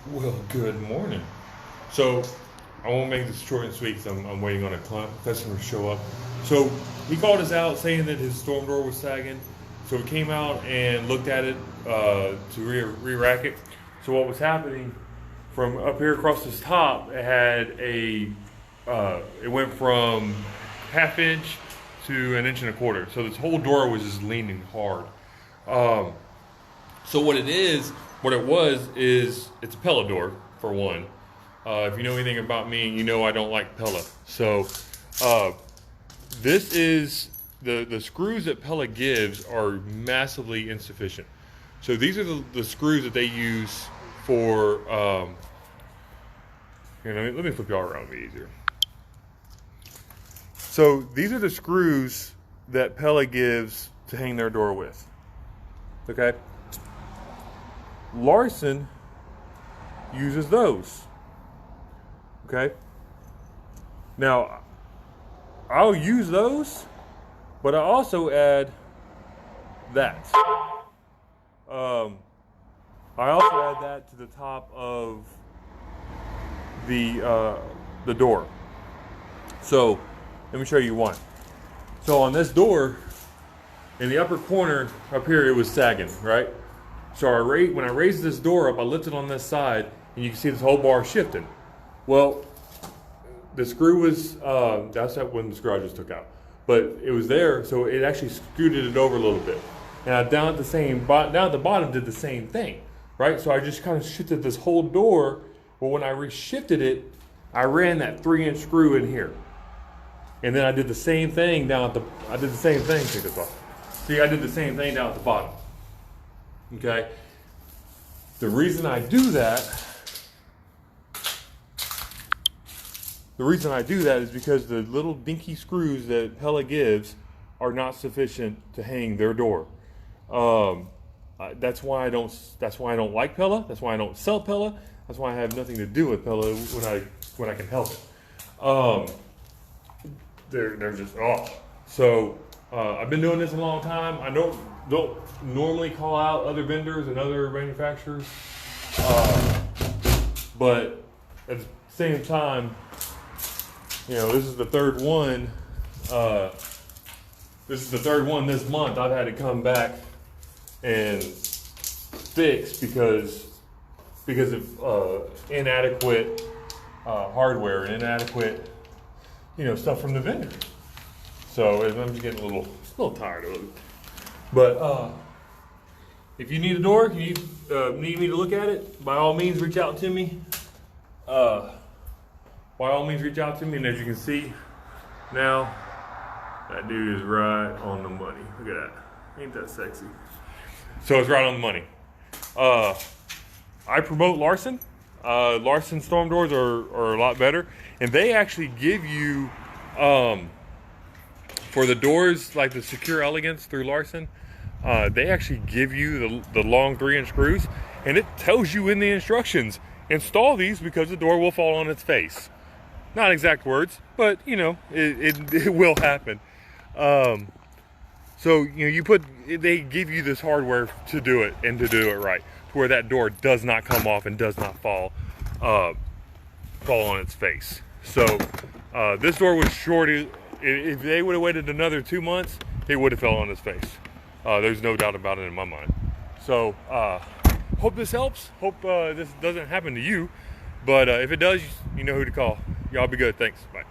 Well, good morning. So, I won't make this short and sweet because I'm waiting on a customer to show up. So, he called us out saying that his storm door was sagging. So, we came out and looked at it to re-rack it. So, what was happening from up here across this top, it had it went from half inch to an inch and a quarter. So, this whole door was just leaning hard. Um, So what it was is it's a Pella door for one. If you know anything about me, you know I don't like Pella. So uh, this is the screws that Pella gives are massively insufficient. So these are the screws that they use for. Here, let me flip y'all around to be easier. So these are the screws that Pella gives to hang their door with. Okay. Larson uses those. Okay. Now, I'll use those, but I also add that. I also add that to the top of the door. So, let me show you one. So on this door, in the upper corner up here, it was sagging, right? So when I raised this door up, I lifted on this side, and you can see this whole bar shifting. Well, the screw was, that's when the screw I just took out. But it was there, so it actually scooted it over a little bit. And I down at the bottom did the same thing, right? So I just kind of shifted this whole door. Well, when I reshifted it, I ran that 3-inch screw in here. And then I did the same thing check this off. See, I did the same thing down at the bottom. Okay. The reason I do that is because the little dinky screws that Pella gives are not sufficient to hang their door. That's why I don't like Pella. That's why I don't sell Pella. That's why I have nothing to do with Pella when I can help it. They're just off. So I've been doing this a long time. I don't normally call out other vendors and other manufacturers, but at the same time, this is the third one. This is the third one this month I've had to come back and fix because of inadequate hardware and inadequate stuff from the vendor. So I'm just getting a little tired of it. But if you need a door, you need me to look at it, by all means reach out to me. And as you can see now, that dude is right on the money. Look at that. Ain't that sexy? So it's right on the money. I promote Larson. Larson storm doors are a lot better, and they actually give you for the doors like the Secure Elegance through Larson, they actually give you the long 3-inch screws, and it tells you in the instructions, install these because the door will fall on its face. Not exact words, but it will happen. So they give you this hardware to do it and to do it right, to where that door does not come off and does not fall on its face. So this door was short. If they would have waited another 2 months, it would have fell on its face. There's no doubt about it in my mind. So hope this helps. Hope this doesn't happen to you. But if it does, you know who to call. Y'all be good. Thanks. Bye.